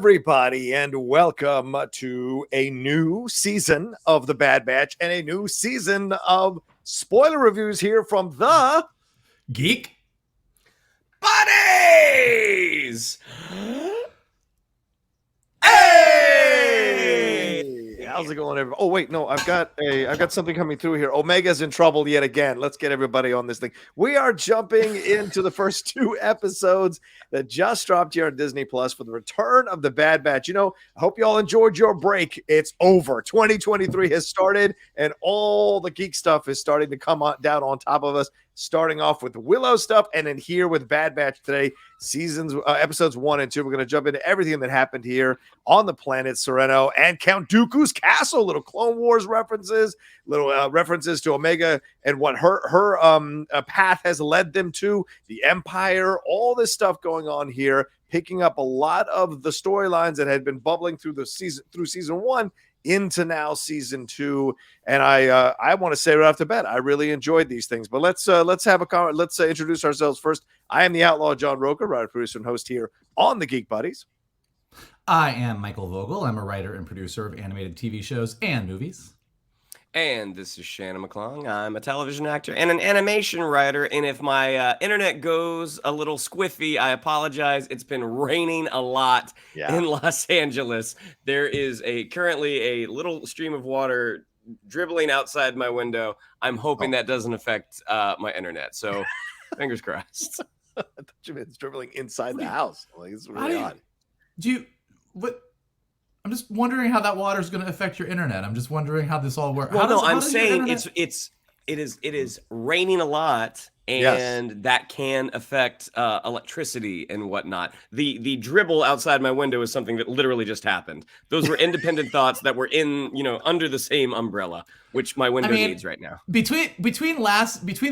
everybody, and welcome to a new season of The Bad Batch and a new season of spoiler reviews here from the Geek Buddies! Hey! How's it going, everybody? Oh, wait, no, I've got something coming through here. Omega's in trouble yet again. Let's get everybody on this thing. We are jumping into the first two episodes that just dropped here on Disney Plus for the return of The Bad Batch. You know, I hope you all enjoyed your break. It's over. 2023 has started, and all the geek stuff is starting to come down on top of us. Starting off with Willow stuff, and then here with Bad Batch today, episodes 1 and 2. We're going to jump into everything that happened here on the planet Sereno and Count Dooku's castle. Little Clone Wars references, little references to Omega and what her path has led them to, the Empire, all this stuff going on here, picking up a lot of the storylines that had been bubbling through season 1 into now season 2, and I want to say right off the bat, I really enjoyed these things. But let's introduce ourselves first. I am the Outlaw John Rocha, writer, producer, and host here on the Geek Buddies. I am Michael Vogel. I'm a writer and producer of animated TV shows and movies. And this is Shannon McClung. I'm a television actor and an animation writer. And if my internet goes a little squiffy, I apologize. It's been raining a lot in Los Angeles. There is currently a little stream of water dribbling outside my window. I'm hoping that doesn't affect my internet. So fingers crossed. I thought you meant it's dribbling inside the house. Like, it's really odd. I'm just wondering how that water is going to affect your internet. I'm just wondering how this all works. Well, I'm saying it is raining a lot, and that can affect electricity and whatnot. The dribble outside my window is something that literally just happened. Those were independent thoughts that were under the same umbrella, which my window needs right now. Between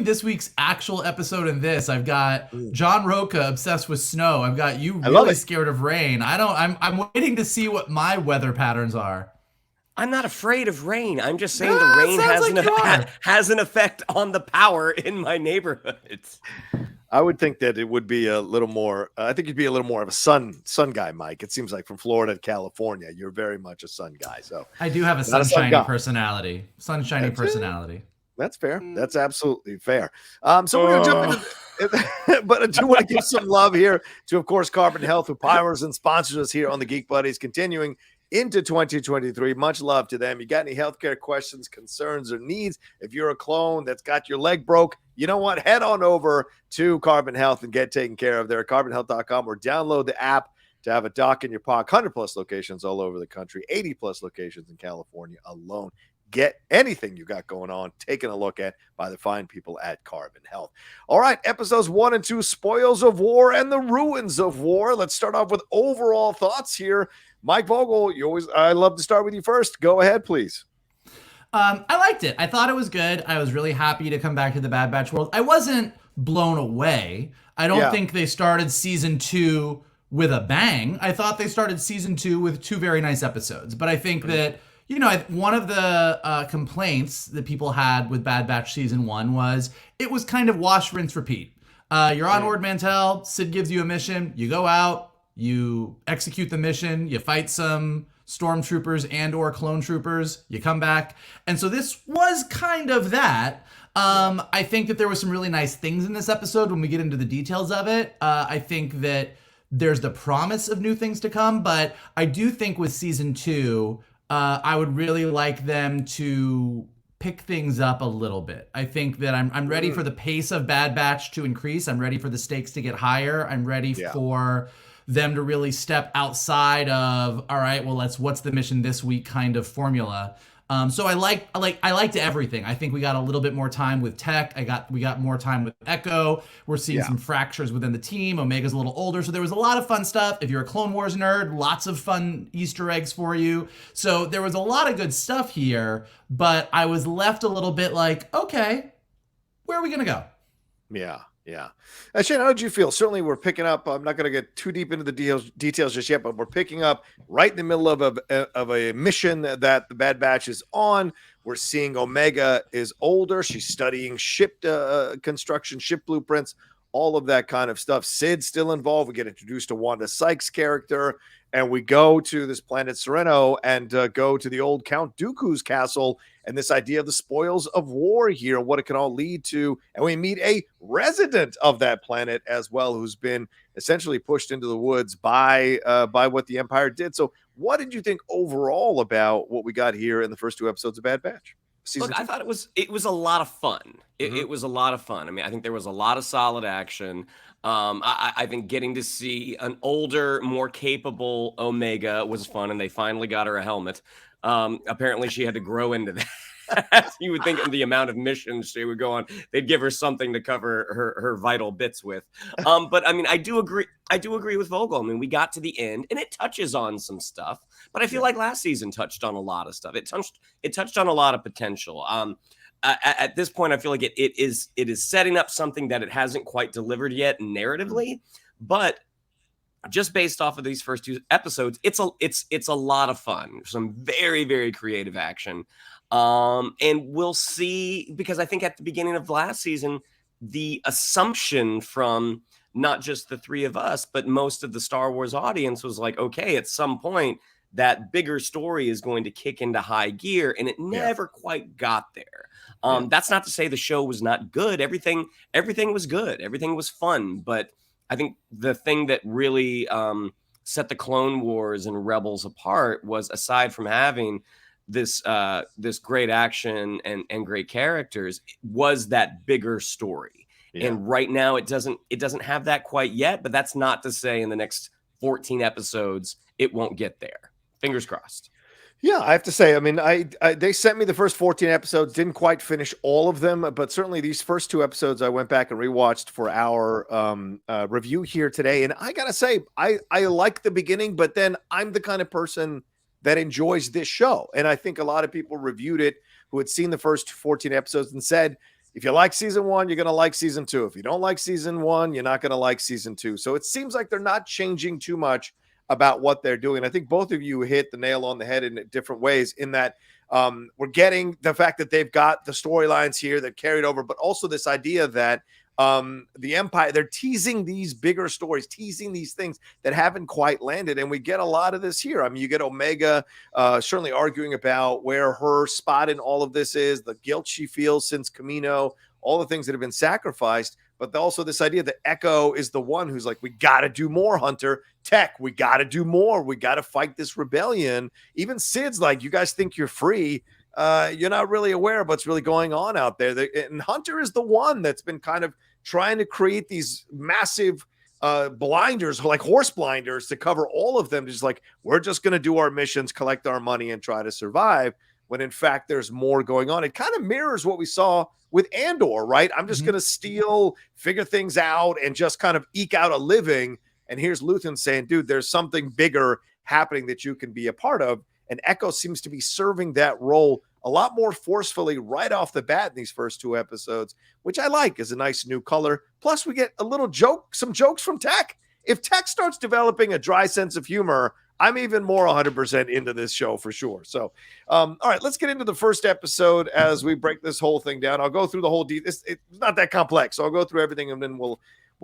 this week's actual episode and this, I've got John Rocha obsessed with snow. I've got you really scared of rain. I'm waiting to see what my weather patterns are. I'm not afraid of rain. I'm just saying the rain has an effect on the power in my neighborhood. I would think that it would be a little more. I think you'd be a little more of a sun guy, Mike. It seems like from Florida to California, you're very much a sun guy. So I do have a sunshiny personality. Sunshiny personality. That's fair. That's absolutely fair. So we're gonna jump into, but I do want to give some love here to, of course, Carbon Health, who powers and sponsors us here on the Geek Buddies, continuing into 2023. Much love to them. You got any healthcare questions, concerns, or needs? If you're a clone that's got your leg broke, you know what? Head on over to Carbon Health and get taken care of there at carbonhealth.com, or download the app to have a dock in your pocket. 100 plus locations all over the country, 80 plus locations in California alone. Get anything you got going on taken a look at by the fine people at Carbon Health. All right, episodes 1 and 2, Spoils of War and the Ruins of War. Let's start off with overall thoughts here. Mike Vogel, I love to start with you first. Go ahead, please. I liked it. I thought it was good. I was really happy to come back to the Bad Batch world. I wasn't blown away. I don't think they started season 2 with a bang. I thought they started season 2 with 2 very nice episodes. But I think that, one of the complaints that people had with Bad Batch season 1 was it was kind of wash, rinse, repeat. You're on Ord Mantell. Sid gives you a mission. You go out. You execute the mission, you fight some stormtroopers and or clone troopers, you come back. And so this was kind of that. I think that there were some really nice things in this episode when we get into the details of it. I think that there's the promise of new things to come, but I do think with season 2, I would really like them to pick things up a little bit. I think that I'm ready for the pace of Bad Batch to increase. I'm ready for the stakes to get higher. I'm ready for them to really step outside of, all right, well, what's the mission this week kind of formula. So I liked everything. I think we got a little bit more time with Tech. We got more time with Echo. We're seeing some fractures within the team. Omega's a little older, so there was a lot of fun stuff. If you're a Clone Wars nerd, lots of fun Easter eggs for you. So there was a lot of good stuff here, but I was left a little bit like, okay, where are we gonna go? Yeah. Shane, how did you feel? Certainly we're picking up, I'm not going to get too deep into the details just yet, but we're picking up right in the middle of a mission that the Bad Batch is on. We're seeing Omega is older. She's studying ship construction, ship blueprints, all of that kind of stuff. Sid's still involved. We get introduced to Wanda Sykes' character. and we go to this planet Sereno and go to the old Count Dooku's castle, and this idea of the spoils of war here, what it can all lead to. And we meet a resident of that planet as well, who's been essentially pushed into the woods by what the Empire did. So what did you think overall about what we got here in the first 2 episodes of Bad Batch? Look, I thought it was a lot of fun. It was a lot of fun. I mean, I think there was a lot of solid action. I think getting to see an older, more capable Omega was fun, and they finally got her a helmet. Apparently, she had to grow into that. You would think of the amount of missions she would go on, they'd give her something to cover her vital bits with. But I mean, I do agree with Vogel. I mean, we got to the end, and it touches on some stuff. But I feel like last season touched on a lot of stuff. It touched on a lot of potential. At this point, I feel like it is setting up something that it hasn't quite delivered yet narratively, but just based off of these first 2 episodes, it's a lot of fun. Some very, very creative action. And we'll see, because I think at the beginning of last season, the assumption from not just the 3 of us, but most of the Star Wars audience was like, okay, at some point that bigger story is going to kick into high gear, and it never quite got there. That's not to say the show was not good. Everything was good. Everything was fun. But I think the thing that really set the Clone Wars and Rebels apart was, aside from having this great action and great characters, was that bigger story. And right now it doesn't have that quite yet, but that's not to say in the next 14 episodes it won't get there. Fingers crossed. Yeah, I have to say, I mean, they sent me the first 14 episodes, didn't quite finish all of them, but certainly these first 2 episodes I went back and rewatched for our review here today. And I gotta say, I like the beginning, but then I'm the kind of person that enjoys this show. And I think a lot of people reviewed it who had seen the first 14 episodes and said, if you like season 1, you're going to like season 2. If you don't like season 1, you're not going to like season 2. So it seems like they're not changing too much about what they're doing. I think both of you hit the nail on the head in different ways, in that we're getting the fact that they've got the storylines here that carried over, but also this idea that the Empire, they're teasing these bigger stories, teasing these things that haven't quite landed. And we get a lot of this here. I mean, you get Omega certainly arguing about where her spot in all of this is, the guilt she feels since Camino, all the things that have been sacrificed. But also this idea that Echo is the one who's like, we got to do more, Hunter. Tech, we got to do more. We got to fight this rebellion. Even Sid's like, you guys think you're free. You're not really aware of what's really going on out there. And Hunter is the one that's been kind of trying to create these massive blinders, like horse blinders, to cover all of them. Just like, we're just going to do our missions, collect our money, and try to survive, when in fact there's more going on. It kind of mirrors what we saw with Andor, right? I'm just going to steal, figure things out, and just kind of eke out a living. And here's Luthen saying, dude, there's something bigger happening that you can be a part of. And Echo seems to be serving that role a lot more forcefully right off the bat in these first 2 episodes, which I like as a nice new color. Plus, we get a little some jokes from Tech. If Tech starts developing a dry sense of humor, I'm even more 100% into this show for sure. So, all right, let's get into the first episode as we break this whole thing down. I'll go through the whole it's not that complex, so I'll go through everything and then we'll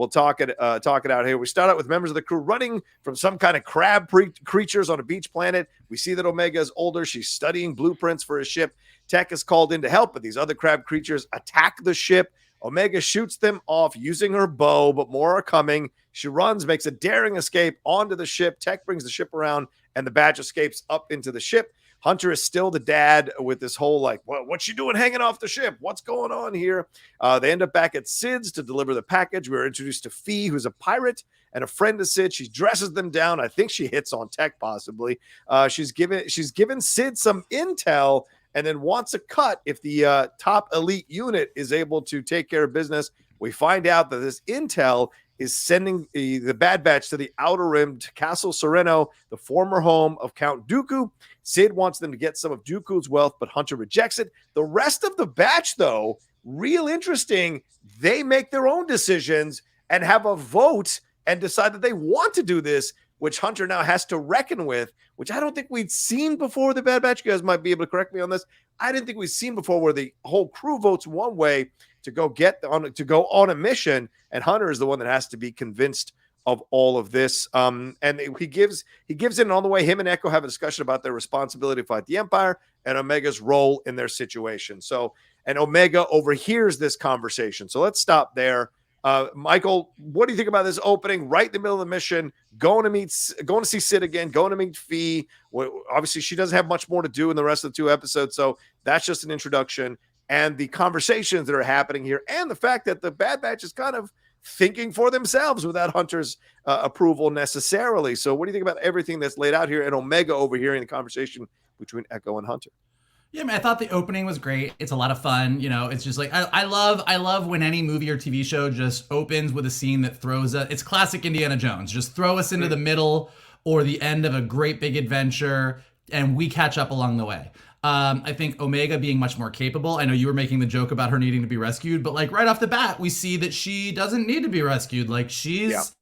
talk it out here. We start out with members of the crew running from some kind of crab creatures on a beach planet. We see that Omega is older. She's studying blueprints for a ship. Tech is called in to help, but these other crab creatures attack the ship. Omega shoots them off using her bow, but more are coming. She runs, makes a daring escape onto the ship. Tech brings the ship around, and the Badge escapes up into the ship. Hunter is still the dad with this whole like, what's she doing hanging off the ship? What's going on here? They end up back at Sid's to deliver the package. We're introduced to Fee, who's a pirate and a friend of Sid. She dresses them down. I think she hits on Tech possibly. She's given Sid some intel and then wants a cut if the top elite unit is able to take care of business. We find out that this intel is sending the Bad Batch to the Outer Rim, to Castle Sereno, the former home of Count Dooku. Sid wants them to get some of Dooku's wealth, but Hunter rejects it. The rest of the batch, though, real interesting. They make their own decisions and have a vote and decide that they want to do this, which Hunter now has to reckon with, which I don't think we'd seen before the Bad Batch. You guys might be able to correct me on this. I didn't think we'd seen before where the whole crew votes one way to go on a mission, and Hunter is the one that has to be convinced of all of this. And he gives it on the way. Him and Echo have a discussion about their responsibility to fight the Empire and Omega's role in their situation. So, and Omega overhears this conversation. So let's stop there. Michael, what do you think about this opening right in the middle of the mission? Going to see Sid again, going to meet Fee. Obviously, she doesn't have much more to do in the rest of the 2 episodes, so that's just an introduction. And the conversations that are happening here, and the fact that the Bad Batch is kind of thinking for themselves without Hunter's approval necessarily. So what do you think about everything that's laid out here, and Omega overhearing the conversation between Echo and Hunter? Yeah, I thought the opening was great. It's a lot of fun. You know, it's just like I love when any movie or TV show just opens with a scene that throws us. It's classic Indiana Jones. Just throw us into the middle or the end of a great big adventure, and we catch up along the way. I think Omega being much more capable. I know you were making the joke about her needing to be rescued, but like right off the bat, we see that she doesn't need to be rescued. Like she's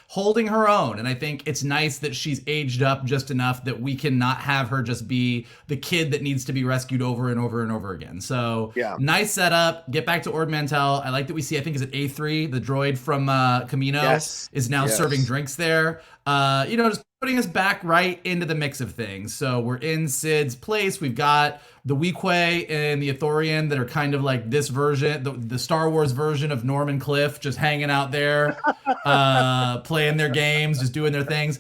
holding her own. And I think it's nice that she's aged up just enough that we can not have her just be the kid that needs to be rescued over and over and over again. So nice setup. Get back to Ord Mantell. I like that we see, I think, is it A3, the droid from Camino, is now serving drinks there. Just putting us back right into the mix of things. So we're in Sid's place. We've got the Weequay and the Ithorian that are kind of like this version, the Star Wars version of Norman Cliff, just hanging out there, playing their games, just doing their things.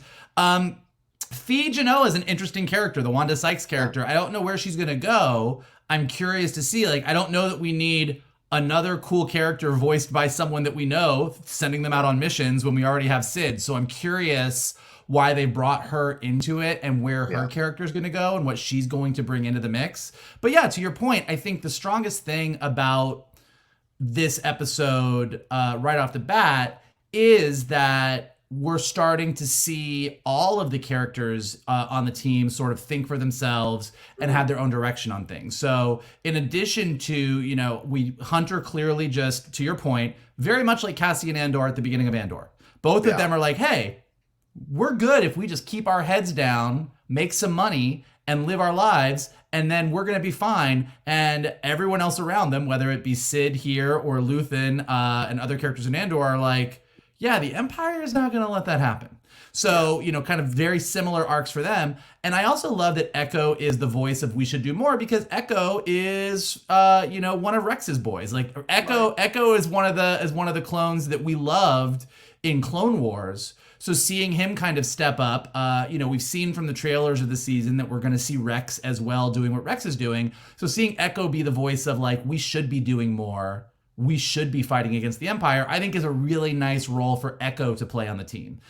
Fee Genoa is an interesting character, the Wanda Sykes character. I don't know where she's going to go. I'm curious to see. Like, I don't know that we need another cool character voiced by someone that we know, sending them out on missions when we already have Sid. So I'm curious why they brought her into it and where her character is going to go and what she's going to bring into the mix. But yeah, to your point, I think the strongest thing about this episode right off the bat is that we're starting to see all of the characters on the team sort of think for themselves and have their own direction on things. So in addition to, Hunter clearly, just to your point, very much like Cassian Andor at the beginning of Andor. Both of them are like, hey, we're good if we just keep our heads down, make some money, and live our lives, and then we're going to be fine. And everyone else around them, whether it be Sid here or Luthen and other characters in Andor, are like, yeah, the Empire is not going to let that happen. So, kind of very similar arcs for them. And I also love that Echo is the voice of We Should Do More, because Echo is, one of Rex's boys. Like Echo is one of the clones that we loved in Clone Wars. So seeing him kind of step up, we've seen from the trailers of the season that we're going to see Rex as well doing what Rex is doing. So seeing Echo be the voice of like, we should be doing more, we should be fighting against the Empire, I think is a really nice role for Echo to play on the team.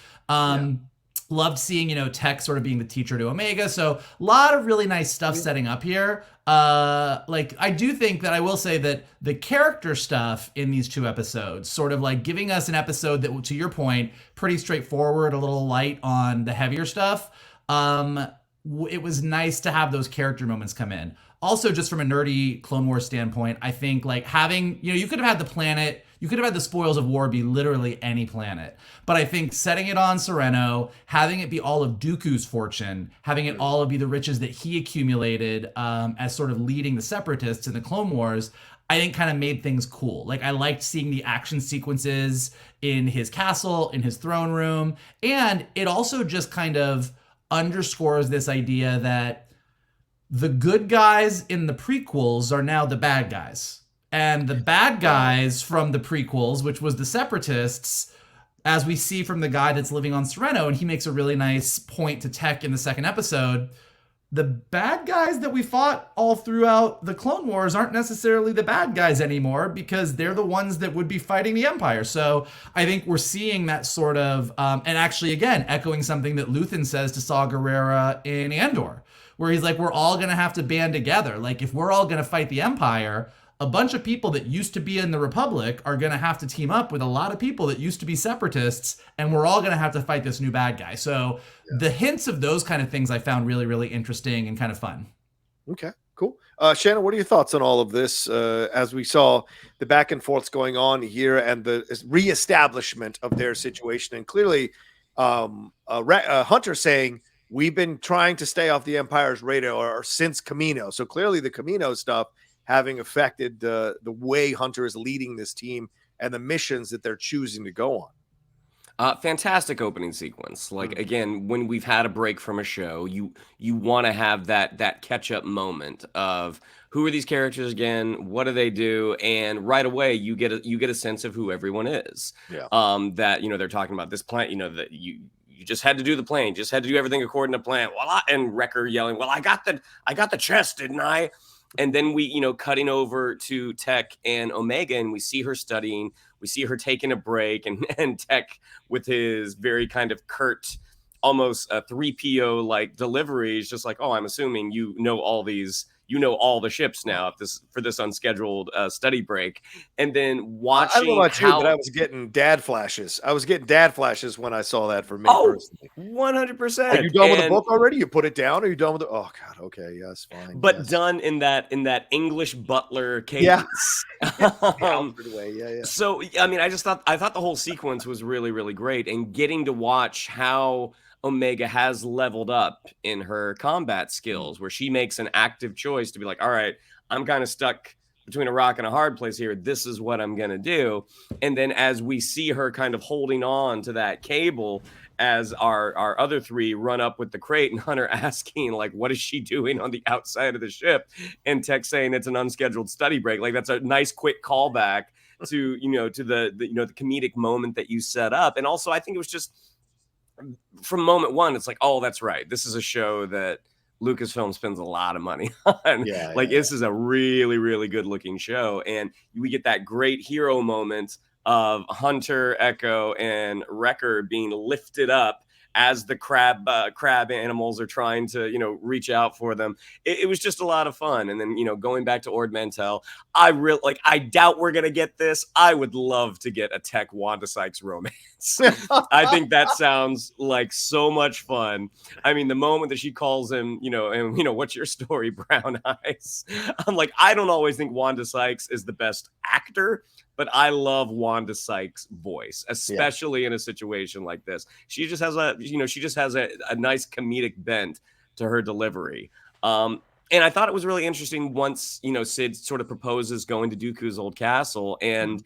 Loved seeing, Tech sort of being the teacher to Omega. So a lot of really nice stuff setting up here. I do think that I will say that the character stuff in these 2 episodes, sort of like giving us an episode that, to your point, pretty straightforward, a little light on the heavier stuff. It was nice to have those character moments come in. Also, just from a nerdy Clone Wars standpoint, I think like having, you could have had the planet, you could have had the spoils of war be literally any planet. But I think setting it on Sereno, having it be all of Dooku's fortune, having it all be the riches that he accumulated as sort of leading the Separatists in the Clone Wars, I think kind of made things cool. Like I liked seeing the action sequences in his castle, in his throne room. And it also just kind of underscores this idea that the good guys in the prequels are now the bad guys. And the bad guys from the prequels, which was the Separatists, as we see from the guy that's living on Sereno, and he makes a really nice point to Tech in the 2nd episode, the bad guys that we fought all throughout the Clone Wars aren't necessarily the bad guys anymore, because they're the ones that would be fighting the Empire. So I think we're seeing that sort of, and actually, again, echoing something that Luthen says to Saw Gerrera in Andor, where he's like, we're all going to have to band together. Like, if we're all going to fight the Empire, a bunch of people that used to be in the Republic are going to have to team up with a lot of people that used to be Separatists, and we're all going to have to fight this new bad guy. So the hints of those kind of things I found really, really interesting and kind of fun. Okay, cool. Shannon, what are your thoughts on all of this as we saw the back and forths going on here and the reestablishment of their situation? And clearly Hunter saying, we've been trying to stay off the Empire's radar since Camino. So clearly the Camino stuff having affected the way Hunter is leading this team and the missions that they're choosing to go on. Fantastic opening sequence. Like again, when we've had a break from a show, you want to have that catch up moment of who are these characters again, what do they do, and right away you get a sense of who everyone is. Yeah. That they're talking about this plan. That you just had to do the plan, just had to do everything according to plan. And Wrecker yelling, "Well, I got the chest, didn't I?" And then we, cutting over to Tech and Omega, and we see her studying. We see her taking a break, and Tech with his very kind of curt, almost a 3PO like delivery is just like, "Oh, I'm assuming you know all the ships now for this unscheduled study break." And then watching, I don't know about you, but I was getting dad flashes. When I saw that for me personally. 100%. Are you done with the book already? You put it down? Are you done with it? Oh God, okay, yes, fine. But yes. Done in that English butler cadence. Yeah. So I mean, I thought the whole sequence was really, really great, and getting to watch how Omega has leveled up in her combat skills, where she makes an active choice to be like, all right, I'm kind of stuck between a rock and a hard place here. This is what I'm going to do. And then as we see her kind of holding on to that cable, as our other three run up with the crate, and Hunter asking, like, what is she doing on the outside of the ship? And Tech saying it's an unscheduled study break. Like, that's a nice quick callback to, the comedic moment that you set up. And also, I think it was just, from moment one, it's like, oh, that's right. This is a show that Lucasfilm spends a lot of money on. This is a really, really good looking show. And we get that great hero moment of Hunter, Echo, and Wrecker being lifted up as the crab animals are trying to, reach out for them. It was just a lot of fun. And then, going back to Ord Mantell, I doubt we're going to get this. I would love to get a Tech Wanda Sykes romance. I think that sounds like so much fun. I mean, the moment that she calls him, what's your story, Brown Eyes? I'm like, I don't always think Wanda Sykes is the best actor, but I love Wanda Sykes' voice, especially in a situation like this. She just has a nice comedic bent to her delivery. And I thought it was really interesting once, Sid sort of proposes going to Dooku's old castle, and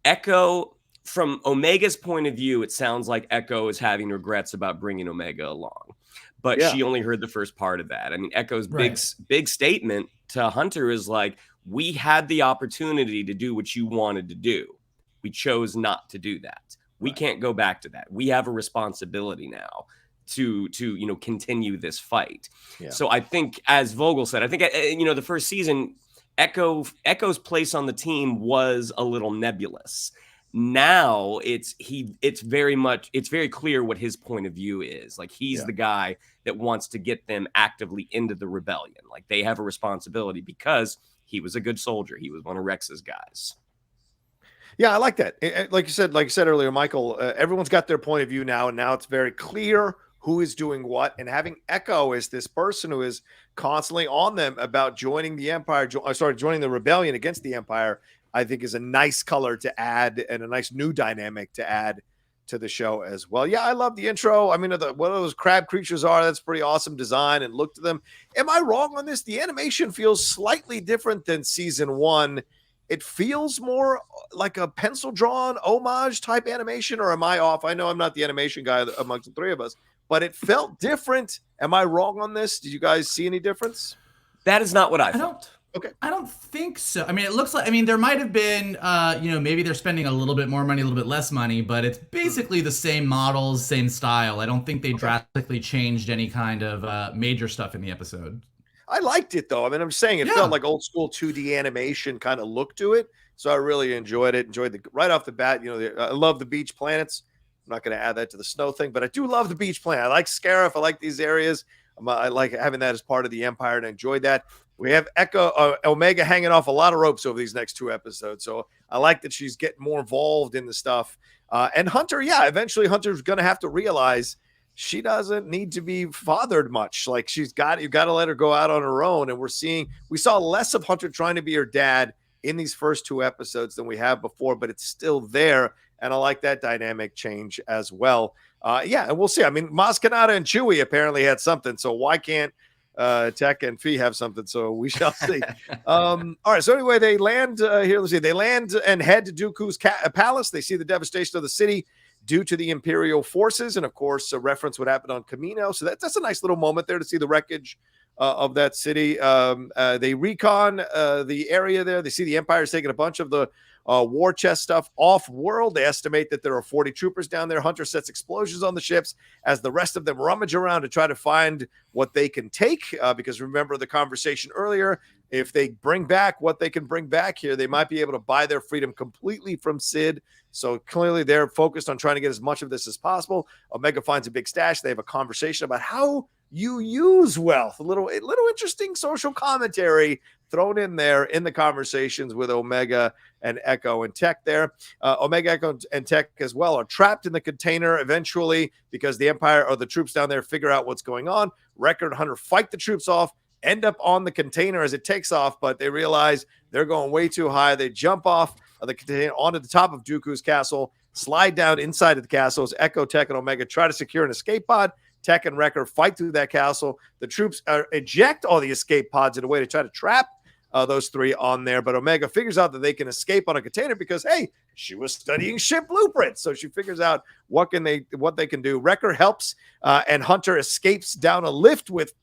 Echo, from Omega's point of view, it sounds like Echo is having regrets about bringing Omega along. But she only heard the first part of that. I mean, Echo's big statement to Hunter is like, we had the opportunity to do what you wanted to do. We chose not to do that. We can't go back to that. We have a responsibility now to continue this fight. Yeah. So I think, as Vogel said, I think, the first season, Echo's place on the team was a little nebulous. Now it's very clear what his point of view is. Like, he's the guy that wants to get them actively into the rebellion. Like, they have a responsibility because he was a good soldier. He was one of Rex's guys. Yeah, I like that. Like you said earlier, Michael, everyone's got their point of view now, and now it's very clear who is doing what. And having Echo as this person who is constantly on them about joining the Empire, joining the rebellion against the Empire, I think is a nice color to add and a nice new dynamic to add to the show as well. Yeah, I love the intro. I mean, what those crab creatures are, that's pretty awesome design, and look to them. Am I wrong on this? The animation feels slightly different than season one. It feels more like a pencil drawn homage type animation, or am I off? I know I'm not the animation guy amongst the three of us, but it felt different. Am I wrong on this? Did you guys see any difference? That is not what I felt. Okay. I don't think so. I mean, it looks like, there might have been, maybe they're spending a little bit more money, a little bit less money, but it's basically the same models, same style. I don't think they drastically changed any kind of major stuff in the episode. I liked it, though. I mean, I'm saying it felt like old school 2D animation kind of look to it. So I really enjoyed it. Right off the bat, I love the beach planets. I'm not going to add that to the snow thing, but I do love the beach planet. I like Scarif. I like these areas. I like having that as part of the Empire, and I enjoyed that. We have Omega hanging off a lot of ropes over these next two episodes. So I like that she's getting more involved in the stuff. And Hunter, eventually Hunter's going to have to realize she doesn't need to be fathered much. Like, you got to let her go out on her own. And we saw less of Hunter trying to be her dad in these first two episodes than we have before, but it's still there. And I like that dynamic change as well. And we'll see. I mean, Maz Kanata and Chewie apparently had something. So why can't Tech and Fee have something? So we shall see. All right. So anyway, they land here. Let's see. They land and head to Dooku's palace. They see the devastation of the city. due to the Imperial forces, and of course, a reference what happened on Camino. So that's a nice little moment there to see the wreckage of that city. They recon the area there. They see the Empire's taking a bunch of the war chest stuff off-world. They estimate that there are 40 troopers down there. Hunter sets explosions on the ships as the rest of them rummage around to try to find what they can take. Because remember the conversation earlier, if they bring back what they can bring back here, they might be able to buy their freedom completely from Sid. So clearly they're focused on trying to get as much of this as possible. Omega finds a big stash. They have a conversation about how you use wealth. A little interesting social commentary thrown in there in the conversations with Omega and Echo and Tech there. Omega, Echo, and Tech as well are trapped in the container eventually because the Empire or the troops down there figure out what's going on. Wrecker and Hunter fight the troops off, end up on the container as it takes off, but they realize they're going way too high. They jump off of the container onto the top of Dooku's castle, slide down inside of the castle as Echo, Tech, and Omega try to secure an escape pod. Tech and Wrecker fight through that castle. The troops eject all the escape pods in a way to try to trap those three on there. But Omega figures out that they can escape on a container because, hey, she was studying ship blueprints. So she figures out what they can do. Wrecker helps and Hunter escapes down a lift with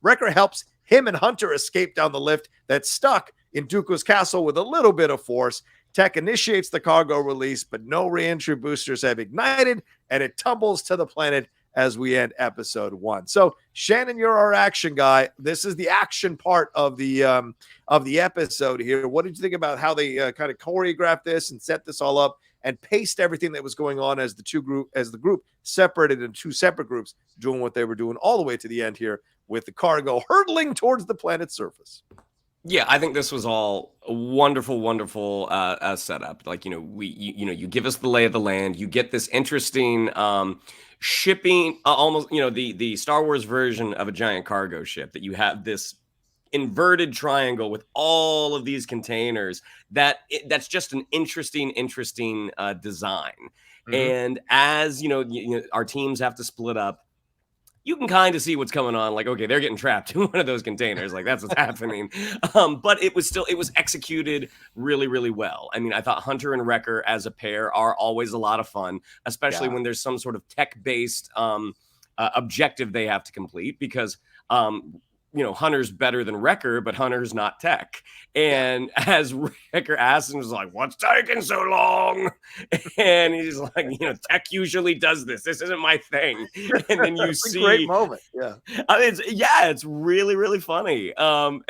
Wrecker helps him and Hunter escape down the lift that's stuck in Dooku's castle with a little bit of force. Tech initiates the cargo release, but no reentry boosters have ignited, and it tumbles to the planet as we end episode 1. So Shannon, you're our action guy. This is the action part of the episode here. What did you think about how they kind of choreographed this and set this all up and paced everything that was going on as the group separated into two separate groups doing what they were doing all the way to the end here with the cargo hurtling towards the planet's surface? Yeah, I think this was all a wonderful, wonderful setup. Like, you give us the lay of the land. You get this interesting shipping, almost, the Star Wars version of a giant cargo ship, that you have this inverted triangle with all of these containers. That's just an interesting design. Mm-hmm. And as our teams have to split up, you can kind of see what's going on. Like, okay, they're getting trapped in one of those containers. Like, that's what's happening. But it was executed really, really well. I mean, I thought Hunter and Wrecker as a pair are always a lot of fun, especially when there's some sort of tech-based objective they have to complete, because Hunter's better than Wrecker, but Hunter's not tech. And as Wrecker asks him, was like, what's taking so long? And he's like, tech usually does this. This isn't my thing. And then you see a great moment. Yeah. It's really, really funny. And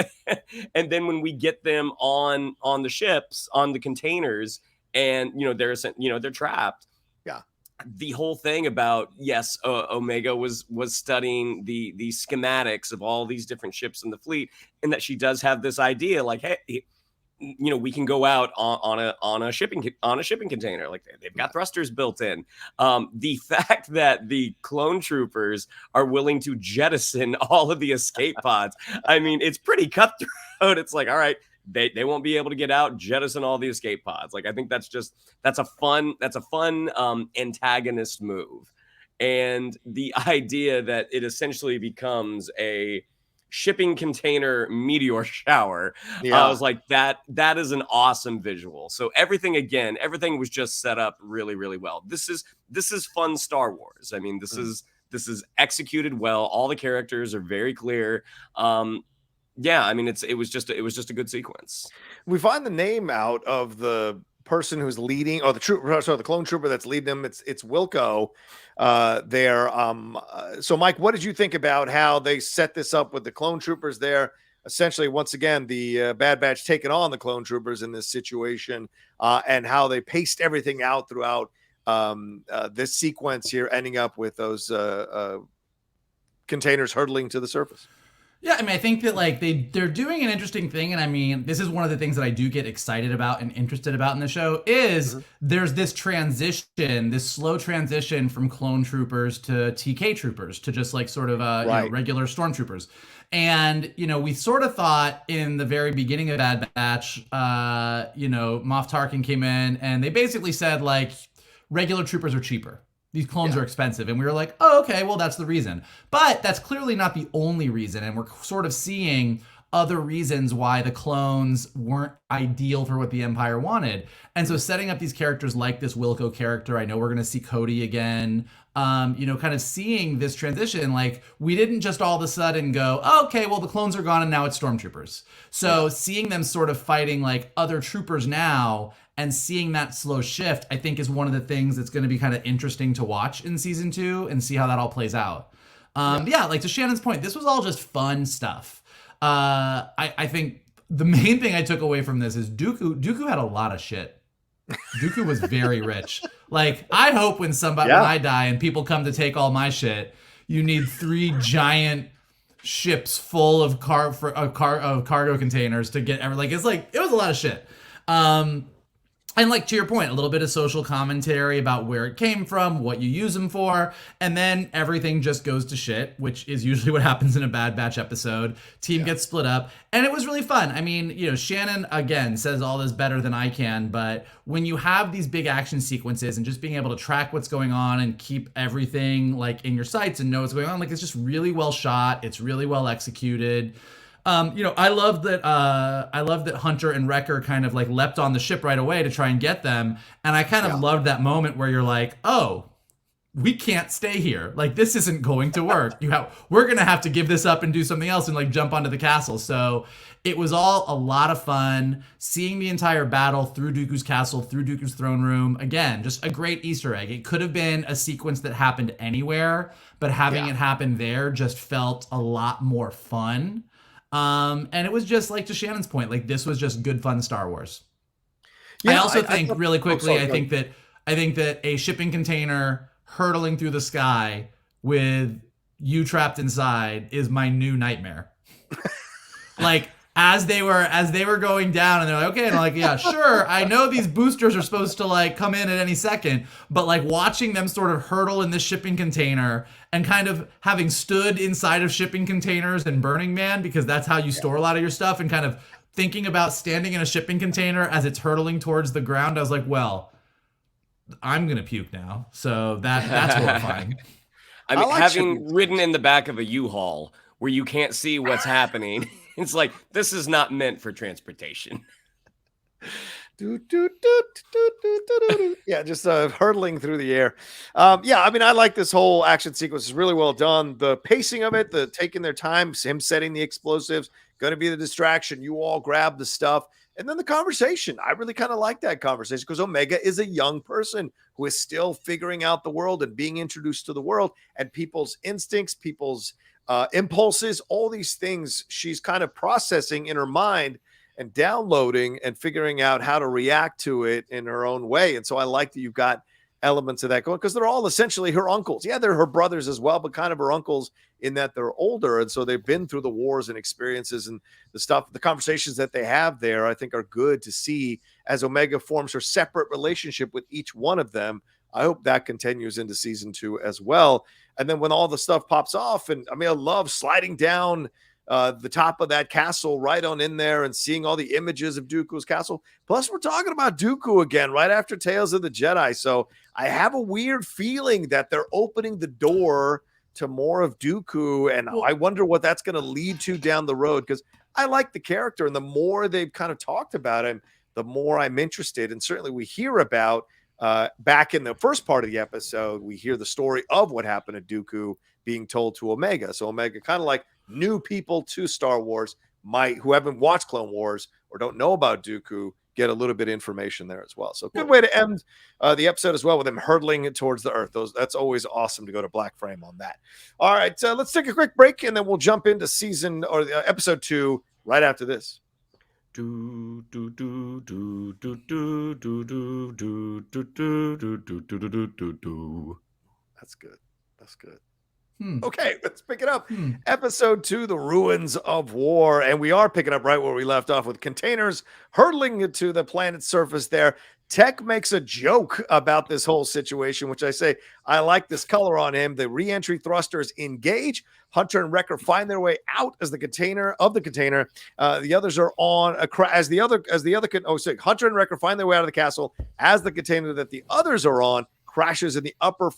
then when we get them on the ships, on the containers, and they're trapped. Yeah. The whole thing about, yes, Omega was studying the schematics of all these different ships in the fleet, and that she does have this idea, like, hey, we can go out on a shipping container. Like, they've got thrusters built in. The fact that the clone troopers are willing to jettison all of the escape pods, I mean, it's pretty cutthroat. It's like, all right, they won't be able to get out, jettison all the escape pods. Like, I think that's a fun antagonist move. And the idea that it essentially becomes a shipping container meteor shower. I was like, that is an awesome visual. So everything was just set up really, really well. This is fun Star Wars. I mean, this is executed well. All the characters are very clear. Yeah, I mean, it was just a good sequence. We find the name out of the person who's leading, or the clone trooper that's leading them. It's Wilco there. So Mike, what did you think about how they set this up with the clone troopers there? Essentially, once again, the Bad Batch taking on the clone troopers in this situation, and how they paced everything out throughout this sequence here, ending up with those containers hurtling to the surface. Yeah, I mean, I think that they're doing an interesting thing, and I mean, this is one of the things that I do get excited about and interested about in the show is there's this slow transition from clone troopers to TK troopers to just regular stormtroopers. And, we sort of thought in the very beginning of Bad Batch, Moff Tarkin came in and they basically said, regular troopers are cheaper. These clones are expensive. And we were like, oh, okay, well, that's the reason. But that's clearly not the only reason. And we're sort of seeing other reasons why the clones weren't ideal for what the Empire wanted. And so setting up these characters like this Wilco character, I know we're going to see Cody again, kind of seeing this transition, like we didn't just all of a sudden go, oh, okay, well the clones are gone and now it's stormtroopers. So seeing them sort of fighting like other troopers now and seeing that slow shift, I think is one of the things that's going to be kind of interesting to watch in season 2 and see how that all plays out. Like to Shannon's point, this was all just fun stuff. I think the main thing I took away from this is Dooku had a lot of shit. Dooku was very rich. Like, I hope when I die and people come to take all my shit, you need 3 giant ships full of cargo containers to get it was a lot of shit. And like to your point, a little bit of social commentary about where it came from, what you use them for, and then everything just goes to shit, which is usually what happens in a Bad Batch episode. Team gets split up, and it was really fun. I mean, Shannon, again, says all this better than I can, but when you have these big action sequences and just being able to track what's going on and keep everything like in your sights and know what's going on, like it's just really well shot. It's really well executed. I love that Hunter and Wrecker kind of like leapt on the ship right away to try and get them. And I kind of loved that moment where you're like, oh, we can't stay here. Like, this isn't going to work. We're going to have to give this up and do something else and like jump onto the castle. So it was all a lot of fun seeing the entire battle through Dooku's castle, through Dooku's throne room. Again, just a great Easter egg. It could have been a sequence that happened anywhere, but having it happen there just felt a lot more fun. And it was just like to Shannon's point, like this was just good fun Star Wars. I also think really quickly, I think that a shipping container hurtling through the sky with you trapped inside is my new nightmare. Like as they were going down and they're like, okay, and I'm like, yeah, sure, I know these boosters are supposed to like come in at any second, but like watching them sort of hurtle in this shipping container and kind of having stood inside of shipping containers in Burning Man, because that's how you store a lot of your stuff, and kind of thinking about standing in a shipping container as it's hurtling towards the ground, I was like, well, I'm gonna puke now. So that's horrifying. I mean, having ridden in the back of a U-Haul where you can't see what's happening, it's like, this is not meant for transportation. Yeah, just hurtling through the air. I mean, I like this whole action sequence. It's really well done. The pacing of it, the taking their time, him setting the explosives, going to be the distraction. You all grab the stuff. And then the conversation. I really kind of like that conversation because Omega is a young person who is still figuring out the world and being introduced to the world and people's instincts, people's impulses, all these things she's kind of processing in her mind and downloading and figuring out how to react to it in her own way. And so I like that you've got elements of that going because they're all essentially her uncles. Yeah, they're her brothers as well, but kind of her uncles in that they're older. And so they've been through the wars and experiences and the stuff, the conversations that they have there, I think are good to see as Omega forms her separate relationship with each one of them. I hope that continues into season 2 as well. And then when all the stuff pops off, and I mean, I love sliding down the top of that castle right on in there and seeing all the images of Dooku's castle. Plus, we're talking about Dooku again right after Tales of the Jedi. So I have a weird feeling that they're opening the door to more of Dooku, and I wonder what that's going to lead to down the road because I like the character, and the more they've kind of talked about him, the more I'm interested. And certainly we hear about back in the first part of the episode, we hear the story of what happened to Dooku being told to Omega. So Omega, kind of like new people to Star Wars, who haven't watched Clone Wars or don't know about Dooku, get a little bit of information there as well. So good way to end the episode as well with him hurtling towards the earth. That's always awesome to go to Black Frame on that. All right, let's take a quick break and then we'll jump into episode 2 right after this. That's good. That's good. Okay, let's pick it up. Episode 2, The Ruins of War. And we are picking up right where we left off with containers hurtling to the planet's surface there. Tech makes a joke about this whole situation, which I say, I like this color on him. The re-entry thrusters engage. Hunter and Wrecker find their way out as the container. The others are on Hunter and Wrecker find their way out of the castle as the container that the others are on crashes in the upper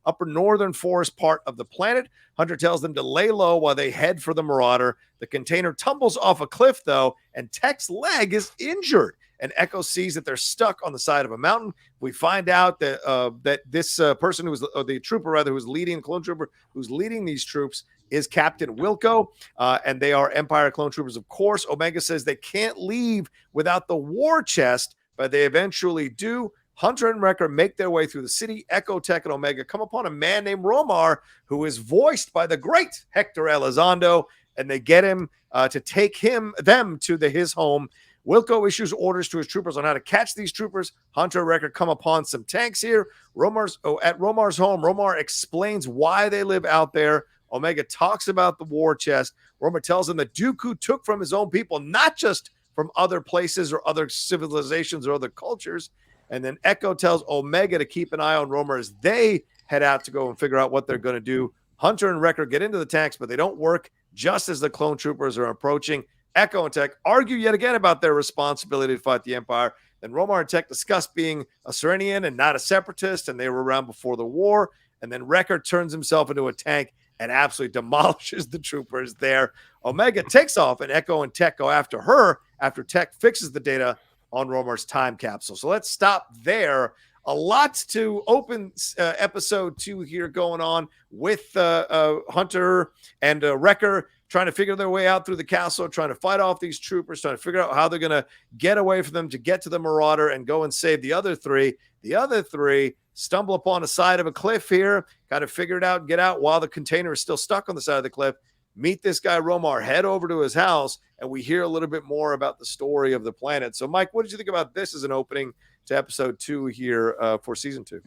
upper northern forest part of the planet. Hunter tells them to lay low while they head for the Marauder. The container tumbles off a cliff, though, and Tech's leg is injured. And Echo sees that they're stuck on the side of a mountain. We find out that this person who was the trooper, rather, who's leading clone trooper, who's leading these troops, is Captain Wilco, and they are Empire clone troopers, of course. Omega says they can't leave without the war chest, but they eventually do. Hunter and Wrecker make their way through the city. Echo, Tech, and Omega come upon a man named Romar, who is voiced by the great Hector Elizondo, and they get him to take them to his home. Wilco issues orders to his troopers on how to catch these troopers. Hunter and Wrecker come upon some tanks here. At Romar's home, Romar explains why they live out there. Omega talks about the war chest. Romar tells him that Dooku took from his own people, not just from other places or other civilizations or other cultures. And then Echo tells Omega to keep an eye on Romar as they head out to go and figure out what they're going to do. Hunter and Wrecker get into the tanks, but they don't work just as the clone troopers are approaching. Echo and Tech argue yet again about their responsibility to fight the Empire. Then Romar and Tech discuss being a Serenian and not a separatist, and they were around before the war. And then Wrecker turns himself into a tank and absolutely demolishes the troopers there. Omega takes off, and Echo and Tech go after her after Tech fixes the data on Romar's time capsule. So let's stop there. A lot to open episode 2 here going on with Hunter and Wrecker trying to figure their way out through the castle, trying to fight off these troopers, trying to figure out how they're going to get away from them to get to the Marauder and go and save the other three. The other three stumble upon a side of a cliff here, kind of figure it out and get out while the container is still stuck on the side of the cliff. Meet this guy Romar, head over to his house, and we hear a little bit more about the story of the planet. So, Mike, what did you think about this as an opening to episode 2 here for season 2?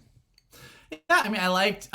Yeah, I mean, I liked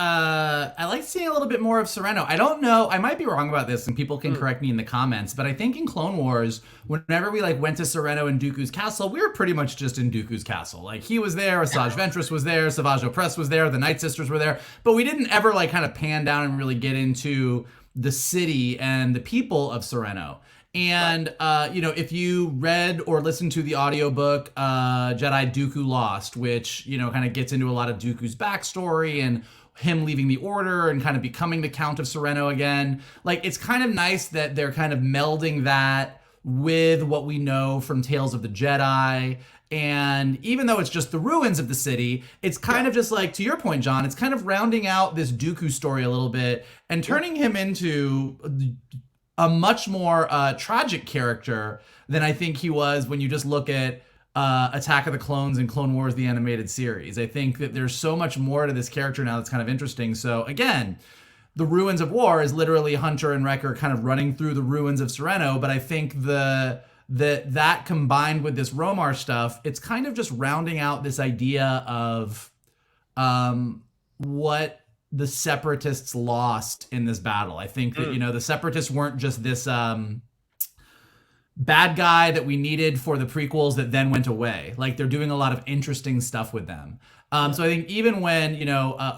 seeing a little bit more of Sereno. I don't know, I might be wrong about this, and people can correct me in the comments, but I think in Clone Wars, whenever we went to Sereno and Dooku's castle, we were pretty much just in Dooku's castle. He was there, Asajj Ventress was there, Savage Opress was there, the Night Sisters were there, but we didn't ever kind of pan down and really get into the city and the people of Sereno. And, if you read or listened to the audiobook, Jedi Dooku Lost, which, kind of gets into a lot of Dooku's backstory and him leaving the Order and kind of becoming the Count of Sereno again, it's kind of nice that they're kind of melding that with what we know from Tales of the Jedi. And even though it's just the ruins of the city, it's kind of just to your point, John, it's kind of rounding out this Dooku story a little bit and turning him into a much more tragic character than I think he was when you just look at Attack of the Clones and Clone Wars, the animated series. I think that there's so much more to this character now that's kind of interesting. So again, the Ruins of War is literally Hunter and Wrecker kind of running through the ruins of Sereno, but I think that combined with this Romar stuff, it's kind of just rounding out this idea of what the Separatists lost in this battle. I think that, the Separatists weren't just this bad guy that we needed for the prequels that then went away. They're doing a lot of interesting stuff with them. So I think even when,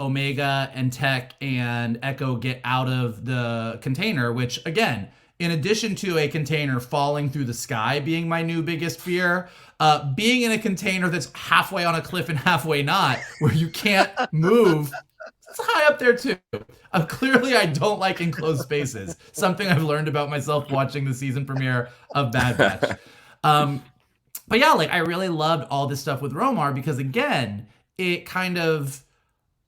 Omega and Tech and Echo get out of the container, which again, in addition to a container falling through the sky being my new biggest fear, being in a container that's halfway on a cliff and halfway not, where you can't move, it's high up there too. Clearly, I don't like enclosed spaces. Something I've learned about myself watching the season premiere of Bad Batch. But yeah, I really loved all this stuff with Romar because again, it kind of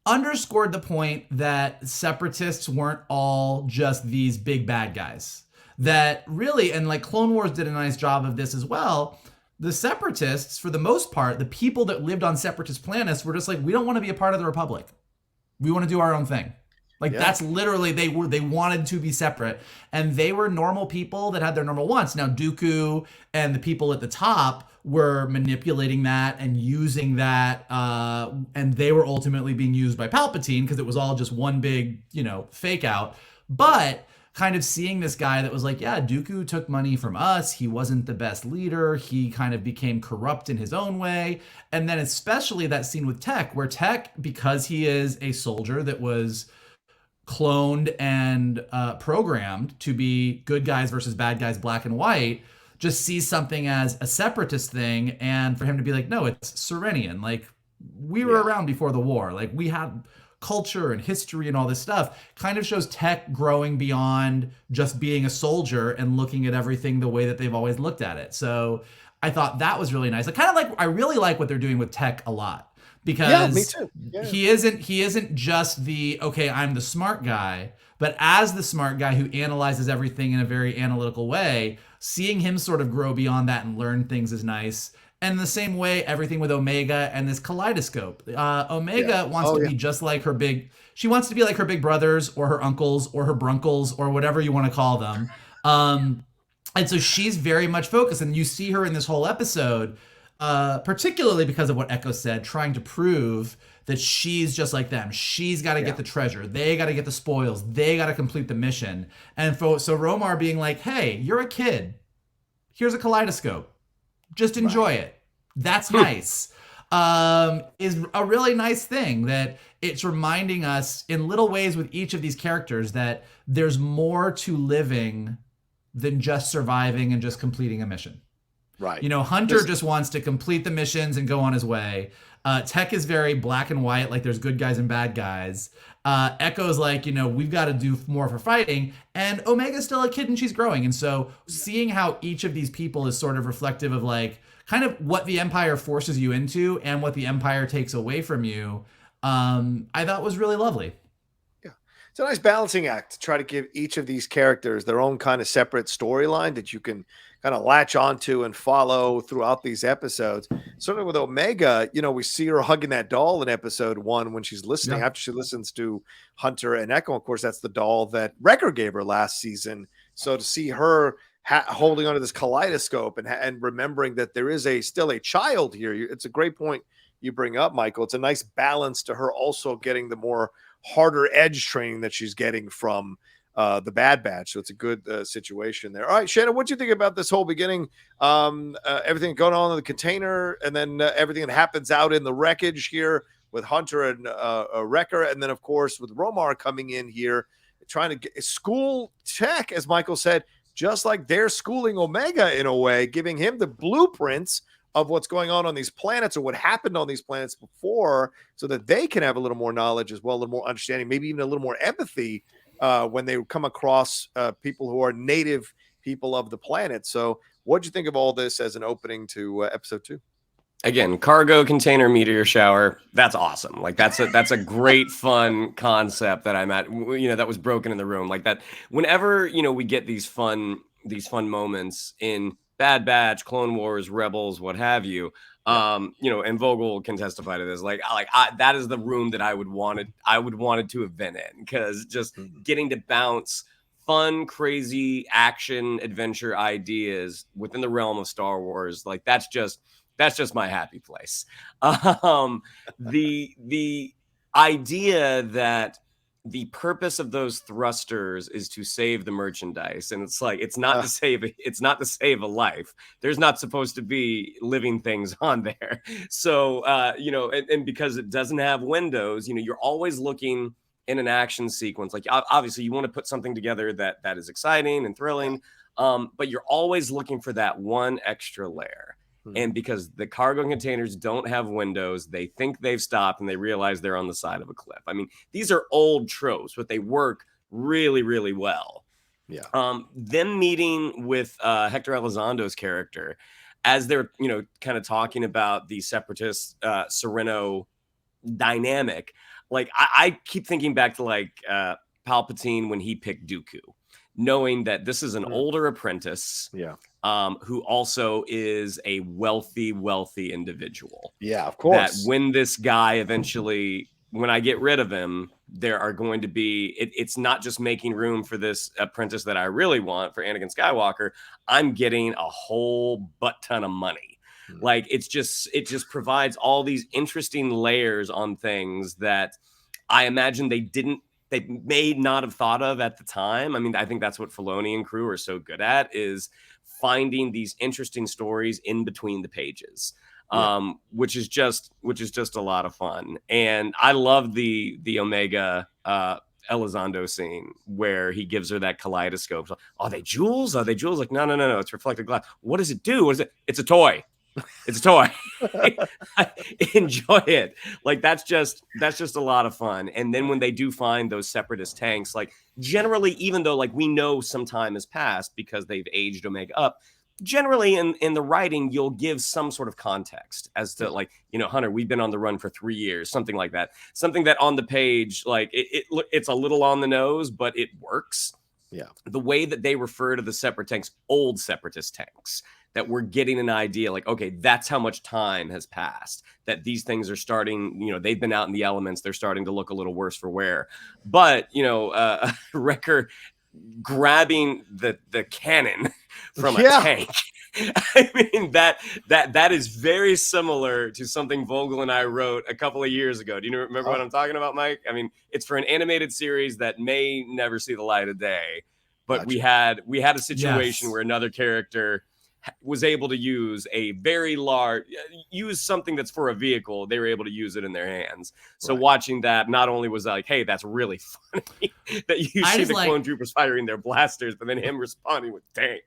underscored the point that Separatists weren't all just these big bad guys. That really, and Clone Wars did a nice job of this as well, the Separatists, for the most part, the people that lived on Separatist planets were just we don't want to be a part of the Republic. We want to do our own thing. That's literally, they wanted to be separate, and they were normal people that had their normal wants. Now, Dooku and the people at the top were manipulating that and using that, and they were ultimately being used by Palpatine because it was all just one big, fake out. But kind of seeing this guy that was Dooku took money from us. He wasn't the best leader. He kind of became corrupt in his own way. And then especially that scene with Tech, where Tech, because he is a soldier that was cloned and programmed to be good guys versus bad guys, black and white, just sees something as a separatist thing. And for him to be no, it's Serenian. We were around before the war. We had culture and history and all this stuff, kind of shows Tech growing beyond just being a soldier and looking at everything the way that they've always looked at it. So I thought that was really nice. I really like what they're doing with Tech a lot, because me too. Yeah. he isn't just the, okay, I'm the smart guy, but as the smart guy who analyzes everything in a very analytical way, seeing him sort of grow beyond that and learn things is nice. And the same way, everything with Omega and this kaleidoscope. Omega wants to be just like her she wants to be like her big brothers or her uncles or her brunkles or whatever you want to call them. And so she's very much focused. And you see her in this whole episode, particularly because of what Echo said, trying to prove that she's just like them. She's got to get the treasure. They got to get the spoils. They got to complete the mission. And so Romar being like, hey, you're a kid. Here's a kaleidoscope. Just enjoy it. That's nice. Is a really nice thing, that it's reminding us in little ways with each of these characters that there's more to living than just surviving and just completing a mission. Right. You know, Hunter just wants to complete the missions and go on his way. Tech is very black and white, like there's good guys and bad guys. Echo's like, you know, we've got to do more for fighting. And Omega's still a kid and she's growing. And so seeing how each of these people is sort of reflective of like kind of what the Empire forces you into and what the Empire takes away from you, I thought was really lovely. Yeah. It's a nice balancing act to try to give each of these characters their own kind of separate storyline that you can kind of latch onto and follow throughout these episodes. Certainly with Omega, you know, we see her hugging that doll in episode 1 when she's listening, after she listens to Hunter and Echo. Of course, that's the doll that Wrecker gave her last season. So to see her holding onto this kaleidoscope and remembering that there is still a child here, it's a great point you bring up, Michael. It's a nice balance to her also getting the more harder edge training that she's getting from the Bad Batch. So it's a good situation there. All right, Shannon, what do you think about this whole beginning? Everything going on in the container, and then everything that happens out in the wreckage here with Hunter and Wrecker, and then of course with Romar coming in here trying to get school Tech, as Michael said, just like they're schooling Omega in a way, giving him the blueprints of what's going on these planets or what happened on these planets before, so that they can have a little more knowledge as well, a little more understanding, maybe even a little more empathy when they come across people who are native people of the planet. So what'd you think of all this as an opening to episode 2? Again, cargo container meteor shower. That's awesome. Like that's a great fun concept that that was broken in the room like that. Whenever, we get these fun moments in Bad Batch, Clone Wars, Rebels, what have you, and Vogel can testify to this. That is the room that I would wanted to have been in, because just getting to bounce fun, crazy action adventure ideas within the realm of Star Wars, like that's just my happy place. The idea that the purpose of those thrusters is to save the merchandise, and it's like it's not to save a life. There's not supposed to be living things on there. So and because it doesn't have windows, you're always looking in an action sequence. Like obviously you want to put something together that is exciting and thrilling, but you're always looking for that one extra layer. And because the cargo containers don't have windows, they think they've stopped and they realize they're on the side of a cliff. I mean, these are old tropes, but they work really, really well. Yeah. Them meeting with Hector Elizondo's character as they're, kind of talking about the separatist Sereno dynamic. Like I keep thinking back to Palpatine when he picked Dooku, knowing that this is an older apprentice. Yeah. Who also is a wealthy individual. Yeah, of course. That when this guy eventually, when I get rid of him, there are going to be, it's not just making room for this apprentice that I really want for Anakin Skywalker. I'm getting a whole butt ton of money. Like it just provides all these interesting layers on things that I imagine they may not have thought of at the time. I mean, I think that's what Filoni and crew are so good at, is finding these interesting stories in between the pages, which is just a lot of fun. And I love the Omega Elizondo scene where he gives her that kaleidoscope. Are they jewels? Like, no, it's reflected glass. What does it do? What is it? It's a toy. It's a toy. Enjoy it. Like that's just a lot of fun. And then when they do find those separatist tanks, like generally, even though like we know some time has passed because they've aged Omega up, generally in the writing, you'll give some sort of context as to like, Hunter, we've been on the run for 3 years, something like that. Something that on the page, like it's a little on the nose, but it works. Yeah. The way that they refer to the separate tanks, old separatist tanks, that we're getting an idea like, okay, that's how much time has passed, that these things are starting, they've been out in the elements. They're starting to look a little worse for wear. But, Wrecker grabbing the cannon from a tank. I mean, that is very similar to something Vogel and I wrote a couple of years ago. Do you remember what I'm talking about, Mike? I mean, it's for an animated series that may never see the light of day, but we had a situation where another character was able to use something that's for a vehicle. They were able to use it in their hands. So watching that not only was like, hey, that's really funny that you see the clone troopers firing their blasters, but then him responding with a tank.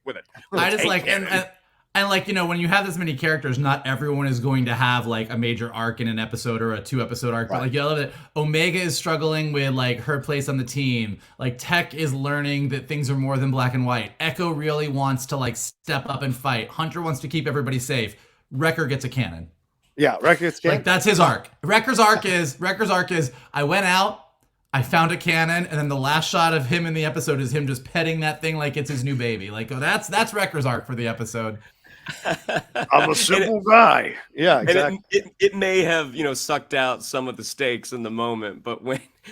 And like, when you have this many characters, not everyone is going to have like a major arc in an episode or a 2-episode arc. But like, I love it. Omega is struggling with like her place on the team. Like Tech is learning that things are more than black and white. Echo really wants to like step up and fight. Hunter wants to keep everybody safe. Wrecker gets a cannon. Yeah, Wrecker gets a cannon. Like that's his arc. Wrecker's arc is I went out, I found a cannon, and then the last shot of him in the episode is him just petting that thing like it's his new baby. Like, that's Wrecker's arc for the episode. I'm a simple guy. Yeah, exactly. And it may have, sucked out some of the stakes in the moment, but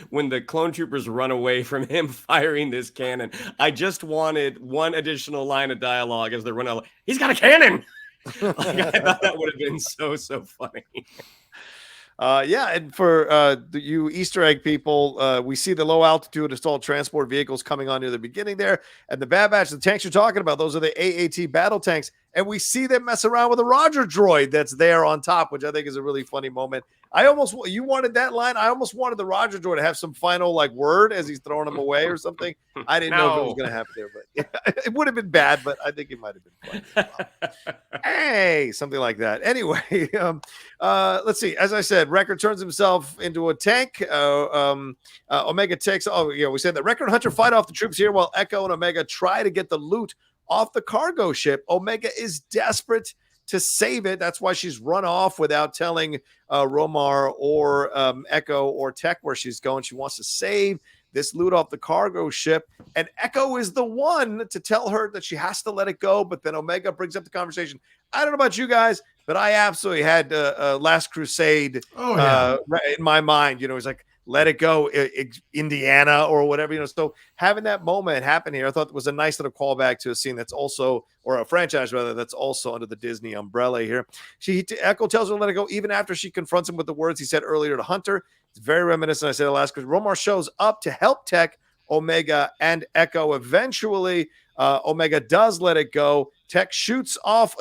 when the clone troopers run away from him firing this cannon, I just wanted one additional line of dialogue as they're running out. He's got a cannon. Like, I thought that would have been so funny. And for you Easter egg people, we see the low altitude assault transport vehicles coming on near the beginning there, and the Bad Batch, the tanks you're talking about, those are the AAT battle tanks, and we see them mess around with a Roger droid that's there on top, which I think is a really funny moment. You wanted that line. I almost wanted the Roger droid to have some final like word as he's throwing them away or something. I didn't know if it was going to happen there, but yeah, it would have been bad, but I think it might have been fun. Hey, something like that. Anyway, let's see. As I said, Wrecker turns himself into a tank. Omega takes. We said that Wrecker and Hunter fight off the troops here while Echo and Omega try to get the loot off the cargo ship. Omega is desperate to save it. That's why she's run off without telling Romar or Echo or Tech where she's going. She wants to save this loot off the cargo ship, and Echo is the one to tell her that she has to let it go, but then Omega brings up the conversation. I don't know about you guys, but I absolutely had Last Crusade in my mind. It's like, let it go, Indiana or whatever, so having that moment happen here, I thought was a nice little callback to a scene that's also, or a franchise rather, that's also under the Disney umbrella here. Echo tells her to let it go even after she confronts him with the words he said earlier to Hunter. It's very reminiscent. I said last because Romar shows up to help Tech, Omega, and Echo. Eventually, Omega does let it go. Tech shoots off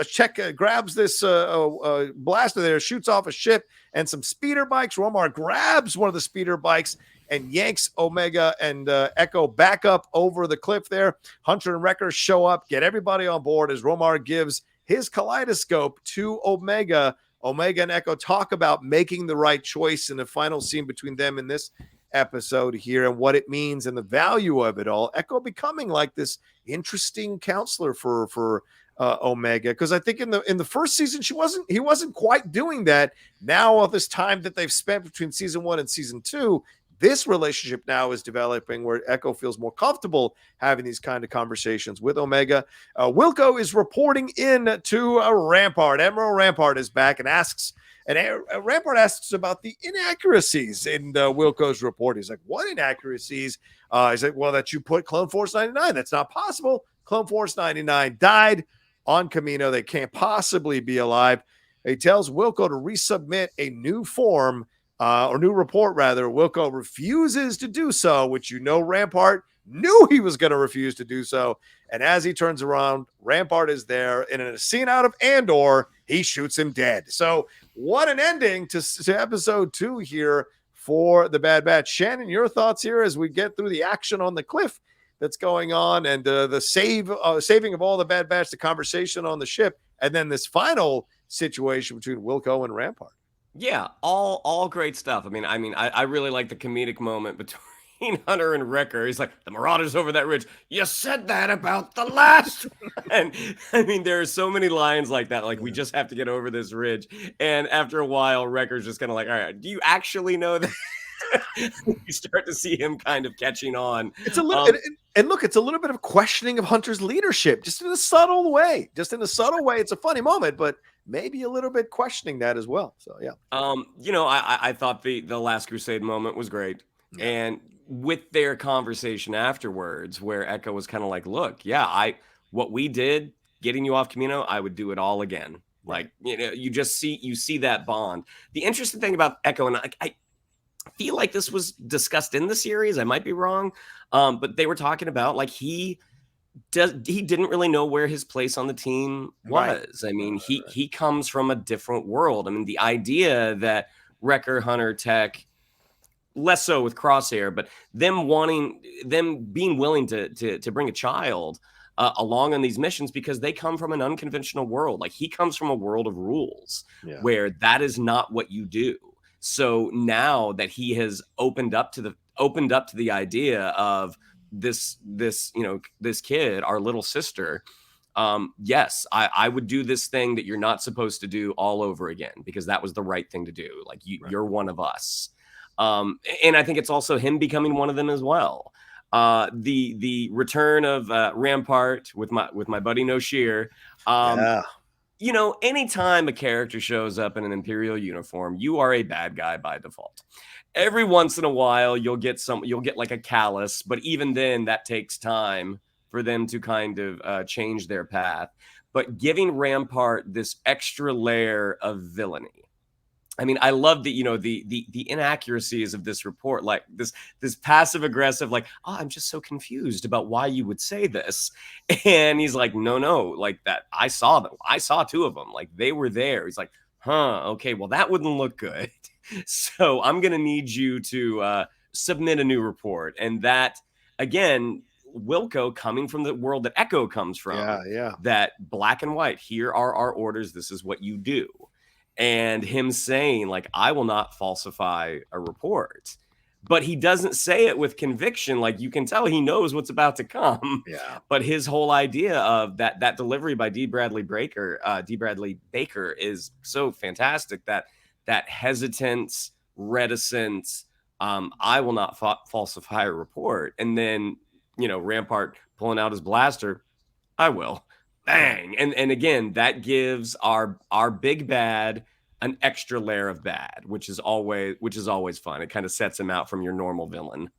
grabs this blaster there, shoots off a ship and some speeder bikes. Romar grabs one of the speeder bikes and yanks Omega and Echo back up over the cliff there. Hunter and Wrecker show up, get everybody on board as Romar gives his kaleidoscope to Omega. Omega and Echo talk about making the right choice in the final scene between them in this episode here and what it means and the value of it all. Echo becoming like this interesting counselor for Omega, because I think in the first season he wasn't quite doing that. Now all this time that they've spent between season 1 and season 2, this relationship now is developing where Echo feels more comfortable having these kind of conversations with Omega. Wilco is reporting in to Rampart. Admiral Rampart is back and Rampart asks about the inaccuracies in Wilco's report. He's like, what inaccuracies? He's like, well, that you put Clone Force 99. That's not possible. Clone Force 99 died on Kamino. They can't possibly be alive. He tells Wilco to resubmit a new form, or new report, rather. Wilco refuses to do so, which Rampart knew he was going to refuse to do so. And as he turns around, Rampart is there. And in a scene out of Andor, he shoots him dead. So what an ending to episode 2 here for the Bad Batch. Shannon, your thoughts here as we get through the action on the cliff that's going on and the saving of all the Bad Batch, the conversation on the ship, and then this final situation between Wilco and Rampart. Yeah, all great stuff. I really like the comedic moment between Hunter and Wrecker. He's like, the Marauders over that ridge. You said that about the last. And there are so many lines like that. Like, we just have to get over this ridge. And after a while, Wrecker's just kind of like, all right, do you actually know that? You start to see him kind of catching on. It's a little, and look, it's a little bit of questioning of Hunter's leadership, just in a subtle way. It's a funny moment, but maybe a little bit questioning that as well. So yeah. I thought the Last Crusade moment was great, and with their conversation afterwards, where Echo was kind of like, "Look, what we did, getting you off Camino, I would do it all again." Like, you see that bond. The interesting thing about Echo, and I feel like this was discussed in the series, I might be wrong, but they were talking about, like, he didn't really know where his place on the team was. He comes from a different world. The idea that Wrecker, Hunter, Tech, less so with Crosshair, but them being willing to bring a child along on these missions, because they come from an unconventional world. Like, he comes from a world of rules where that is not what you do. So now that he has opened up to the idea of this kid, our little sister, yes, I would do this thing that you're not supposed to do all over again, because that was the right thing to do. Like, you're one of us. And I think it's also him becoming one of them as well. The return of Rampart with my buddy No Shear. Anytime a character shows up in an Imperial uniform, you are a bad guy by default. Every once in a while, you'll get like a Callus, but even then, that takes time for them to kind of change their path. But giving Rampart this extra layer of villainy. I love the inaccuracies of this report, like this passive aggressive, like, oh, I'm just so confused about why you would say this. And he's like, no, like that. I saw them. I saw two of them. Like, they were there. He's like, okay, well, that wouldn't look good. So I'm going to need you to submit a new report. And that, again, Wilco coming from the world that Echo comes from. That black and white, here are our orders. This is what you do. And him saying, like, I will not falsify a report. But he doesn't say it with conviction. Like, you can tell he knows what's about to come. Yeah. But his whole idea of that delivery by D. Bradley Baker is so fantastic. That hesitance, reticence, I will not falsify a report. And then, Rampart pulling out his blaster, I will. Bang. And again, that gives our big bad an extra layer of bad, which is always fun. It kind of sets him out from your normal villain.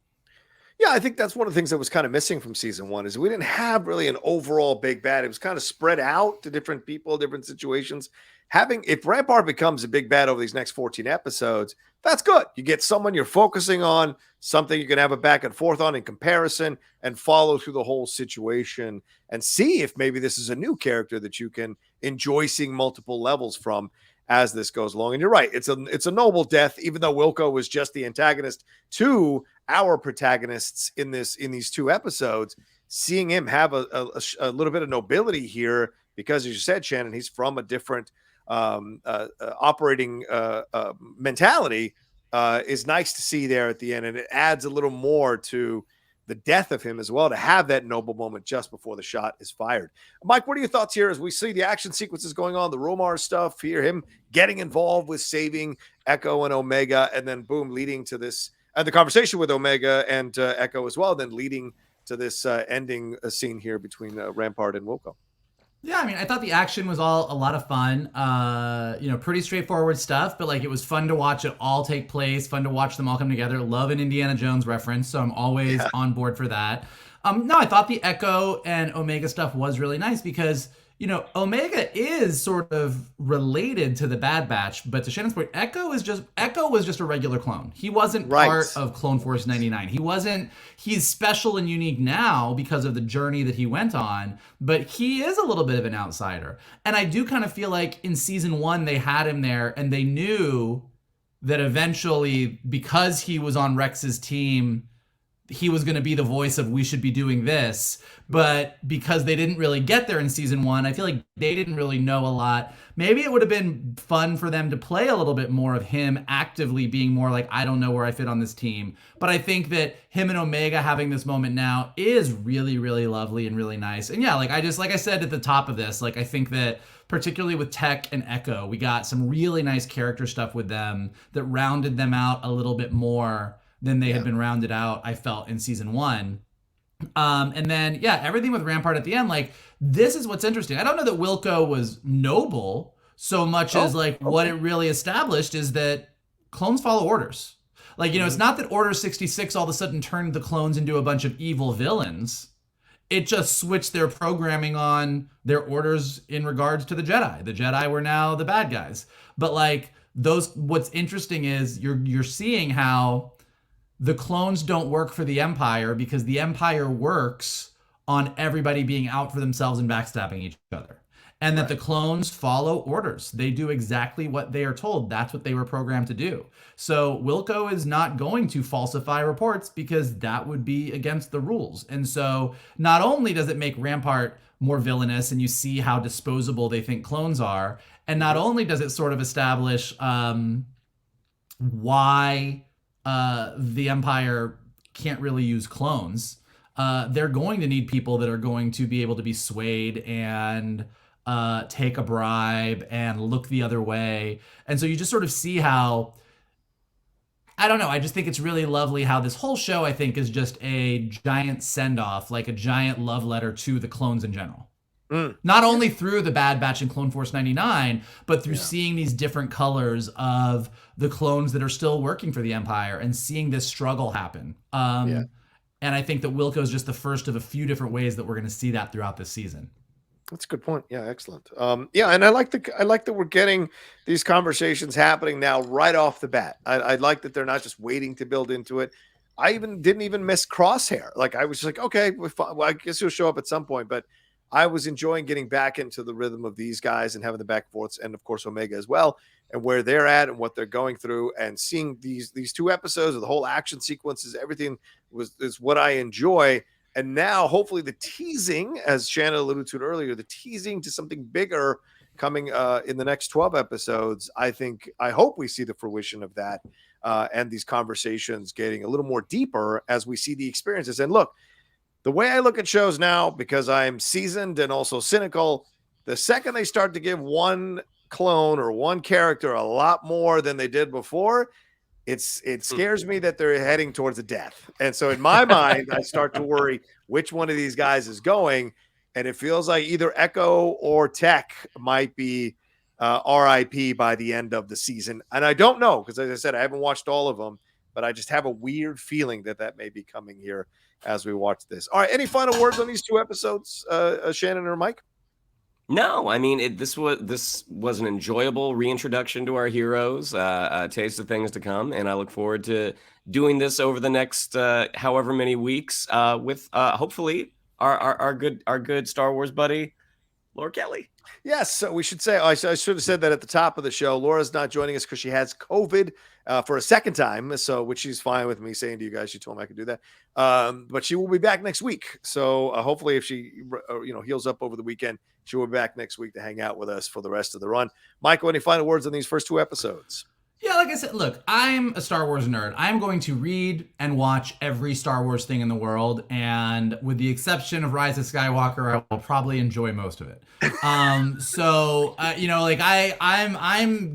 Yeah, I think that's one of the things that was kind of missing from season one, is we didn't have really an overall big bad. It was kind of spread out to different people, different situations. If Rampart becomes a big bad over these next 14 episodes, that's good. You get someone you're focusing on, something you can have a back and forth on in comparison, and follow through the whole situation and see if maybe this is a new character that you can enjoy seeing multiple levels from as this goes along. And you're right. It's a noble death, even though Wilco was just the antagonist to our protagonists in these two episodes. Seeing him have a little bit of nobility here, because as you said, Shannon, he's from a different operating mentality, is nice to see there at the end. And it adds a little more to the death of him as well, to have that noble moment just before the shot is fired. Mike, what are your thoughts here as we see the action sequences going on, the Romar stuff here, him getting involved with saving Echo and Omega, and then boom, leading to this, the conversation with Omega and Echo as well, then leading to this ending scene here between Rampart and Wilco? Yeah, I thought the action was all a lot of fun. Pretty straightforward stuff, but like, it was fun to watch it all take place, fun to watch them all come together. Love an Indiana Jones reference, so I'm always on board for that. No, I thought the Echo and Omega stuff was really nice, because Omega is sort of related to the Bad Batch, but to Shannon's point, Echo was just a regular clone. He wasn't part of Clone Force 99. He's special and unique now because of the journey that he went on, but he is a little bit of an outsider. And I do kind of feel like in season one, they had him there, and they knew that eventually, because he was on Rex's team, he was going to be the voice of we should be doing this. But because they didn't really get there in season 1, I feel like they didn't really know a lot. Maybe it would have been fun for them to play a little bit more of him actively being more like, I don't know where I fit on this team. But I think that him and Omega having this moment now is really, really lovely and really nice. And yeah, like I said at the top of this, like I think that particularly with Tech and Echo, we got some really nice character stuff with them that rounded them out a little bit more than they had been rounded out, I felt, in season 1. And then, yeah, everything with Rampart at the end, like, this is what's interesting. I don't know that Wilco was noble so much as, like, what it really established is that clones follow orders. Like, you know, it's not that Order 66 all of a sudden turned the clones into a bunch of evil villains. It just switched their programming on their orders in regards to the Jedi. The Jedi were now the bad guys. But, like, what's interesting is you're seeing how the clones don't work for the Empire because the Empire works on everybody being out for themselves and backstabbing each other. And that the clones follow orders. They do exactly what they are told. That's what they were programmed to do. So Wilco is not going to falsify reports because that would be against the rules. And so not only does it make Rampart more villainous and you see how disposable they think clones are, and not only does it sort of establish why the Empire can't really use clones. They're going to need people that are going to be able to be swayed and take a bribe and look the other way. And so you just sort of see how, I don't know, I just think it's really lovely how this whole show, I think, is just a giant send-off, like a giant love letter to the clones in general. Not only through the Bad Batch and Clone Force 99, but through seeing these different colors of the clones that are still working for the Empire and seeing this struggle happen. And I think that Wilco is just the first of a few different ways that we're going to see that throughout this season. That's a good point. Yeah, excellent. Yeah, and I like that we're getting these conversations happening now right off the bat. I like that they're not just waiting to build into it. I didn't even miss Crosshair. Like I was just like, okay, well, I guess he'll show up at some point, but I was enjoying getting back into the rhythm of these guys and having the back and forths, and of course Omega as well, and where they're at and what they're going through, and seeing these 2 episodes of the whole action sequences, everything is what I enjoy. And now hopefully the teasing, as Shannon alluded to it earlier, the teasing to something bigger coming in the next 12 episodes. I hope we see the fruition of that and these conversations getting a little more deeper as we see the experiences. And look, the way I look at shows now, because I'm seasoned and also cynical, the second they start to give one clone or one character a lot more than they did before, it scares me that they're heading towards a death. And so in my mind, I start to worry which one of these guys is going. And it feels like either Echo or Tech might be RIP by the end of the season. And I don't know, because as I said, I haven't watched all of them, but I just have a weird feeling that may be coming here as we watch this. All right. Any final words on these 2 episodes, Shannon or Mike? No, I mean, this was an enjoyable reintroduction to our heroes, a taste of things to come, and I look forward to doing this over the next however many weeks with hopefully our good Star Wars buddy, Laura Kelly. Yes, so we should say, I should have said that at the top of the show. Laura's not joining us because she has COVID for a second time, so which she's fine with me saying to you guys. She told me I could do that, but she will be back next week. So hopefully, if she heals up over the weekend, she will be back next week to hang out with us for the rest of the run. Michael, any final words on these first 2 episodes? Yeah, like I said, look, I'm a Star Wars nerd. I'm going to read and watch every Star Wars thing in the world, and with the exception of Rise of Skywalker, I will probably enjoy most of it. I'm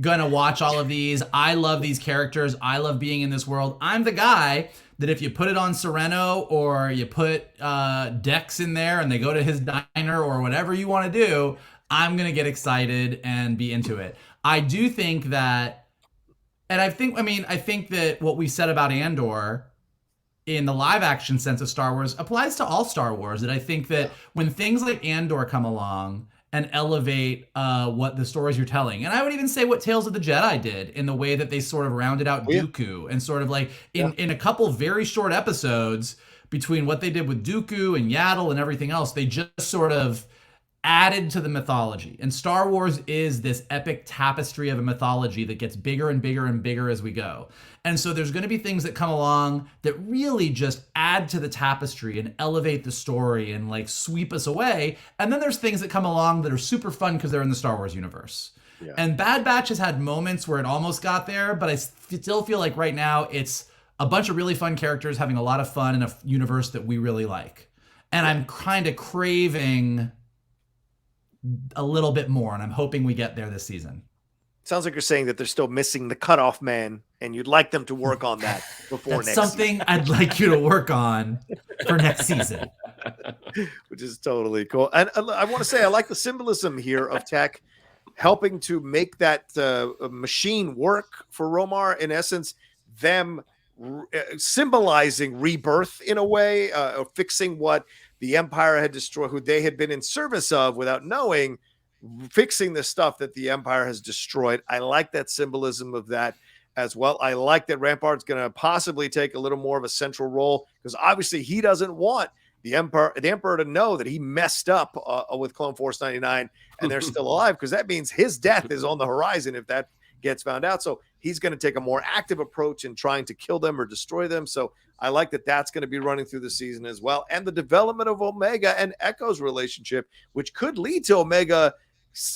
gonna watch all of these. I love these characters. I love being in this world. I'm the guy that if you put it on Sereno or you put Dex in there and they go to his diner or whatever you want to do, I'm gonna get excited and be into it. I do think that. And I think that what we said about Andor in the live action sense of Star Wars applies to all Star Wars. That I think that when things like Andor come along and elevate what the stories you're telling, and I would even say what Tales of the Jedi did in the way that they sort of rounded out Dooku and sort of like in a couple very short episodes between what they did with Dooku and Yaddle and everything else, they just sort of added to the mythology. And Star Wars is this epic tapestry of a mythology that gets bigger and bigger and bigger as we go. And so there's going to be things that come along that really just add to the tapestry and elevate the story and like sweep us away. And then there's things that come along that are super fun because they're in the Star Wars universe. Yeah. And Bad Batch has had moments where it almost got there, but I still feel like right now it's a bunch of really fun characters having a lot of fun in a universe that we really like. And I'm kind of craving a little bit more, and I'm hoping we get there this season. Sounds like you're saying that they're still missing the cutoff man, and you'd like them to work on that before next something season. I'd like you to work on for next season. Which is totally cool. And I want to say I like the symbolism here of Tech helping to make that machine work for Romar. In essence, them symbolizing rebirth in a way, fixing what the Empire had destroyed, who they had been in service of without knowing, fixing the stuff that the Empire has destroyed. I like that symbolism of that as well. I like that Rampart's going to possibly take a little more of a central role, because obviously he doesn't want the Emperor to know that he messed up with Clone Force 99 and they're still alive, because that means his death is on the horizon if that gets found out. So he's going to take a more active approach in trying to kill them or destroy them. So I like that that's going to be running through the season as well. And the development of Omega and Echo's relationship, which could lead to Omega,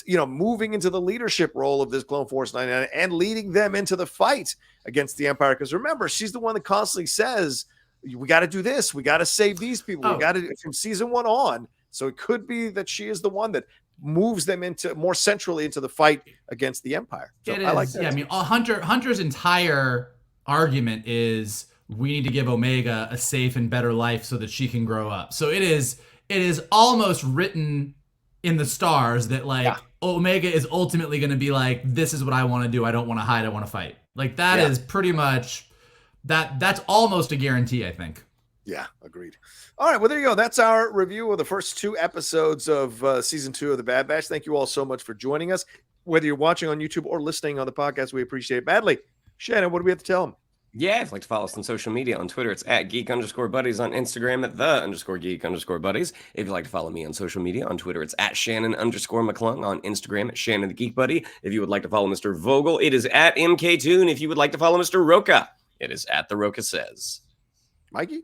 moving into the leadership role of this Clone Force 99 and leading them into the fight against the Empire. Because remember, she's the one that constantly says, we got to do this. We got to save these people. We got to, from season 1 on. So it could be that she is the one that moves them into more centrally into the fight against the Empire. So it is. I like that. Yeah, I mean, Hunter's entire argument is we need to give Omega a safe and better life so that she can grow up. So it is almost written in the stars that Omega is ultimately going to be like, this is what I want to do. I don't want to hide. I want to fight. Like that is pretty much that's almost a guarantee, I think. Yeah, agreed. All right, well, there you go. That's our review of the first 2 episodes of season 2 of The Bad Batch. Thank you all so much for joining us. Whether you're watching on YouTube or listening on the podcast, we appreciate it badly. Shannon, what do we have to tell them? Yeah, if you'd like to follow us on social media, on Twitter, it's at @geek_buddies, on Instagram at @the_geek_buddies. If you'd like to follow me on social media, on Twitter, it's at Shannon_McClung, on Instagram at Shannon the Geek Buddy. If you would like to follow Mr. Vogel, it is at MKToon. If you would like to follow Mr. Rocha, it is at The Rocha Says. Mikey?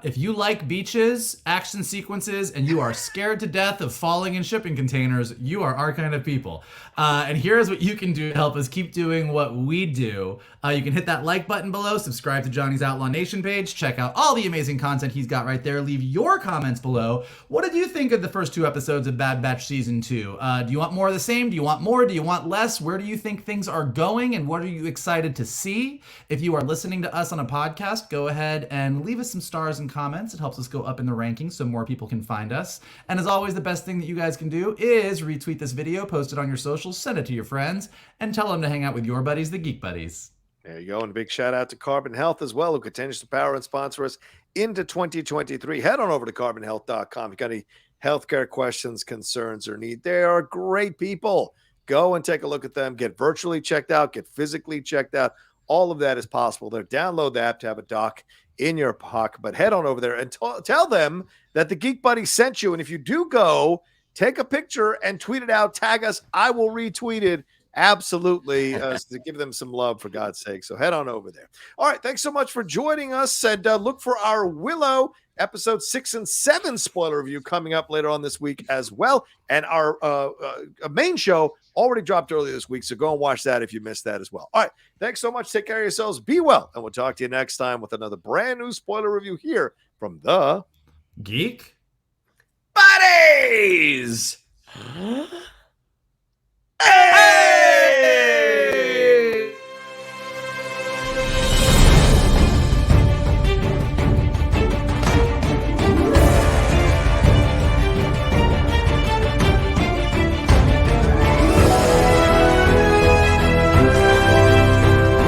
If you like beaches, action sequences, and you are scared to death of falling in shipping containers, you are our kind of people. And here's what you can do to help us keep doing what we do. You can hit that like button below, subscribe to Johnny's Outlaw Nation page, check out all the amazing content he's got right there. Leave your comments below. What did you think of the first 2 episodes of Bad Batch Season 2? Do you want more of the same? Do you want more? Do you want less? Where do you think things are going? And what are you excited to see? If you are listening to us on a podcast, go ahead and leave us some stars and comments. It helps us go up in the rankings so more people can find us. And as always, the best thing that you guys can do is retweet this video, post it on your socials, send it to your friends, and tell them to hang out with your buddies, the Geek Buddies. There you go. And a big shout out to Carbon Health as well, who continues to power and sponsor us into 2023. Head on over to carbonhealth.com. If you got any healthcare questions, concerns, or need, they are great people. Go and take a look at them. Get virtually checked out, get physically checked out. All of that is possible there. Download the app to have a doc in your pocket, but head on over there and tell them that the Geek Buddy sent you. And if you do go, take a picture and tweet it out, tag us. I will retweet it. Absolutely. To give them some love, for God's sake. So head on over there. All right. Thanks so much for joining us, and look for our Willow episode 6 and 7 spoiler review coming up later on this week as well. And our main show already dropped earlier this week, so go and watch that if you missed that as well. All right. Thanks so much. Take care of yourselves. Be well. And we'll talk to you next time with another brand new spoiler review here from the Geek Buddies! Hey!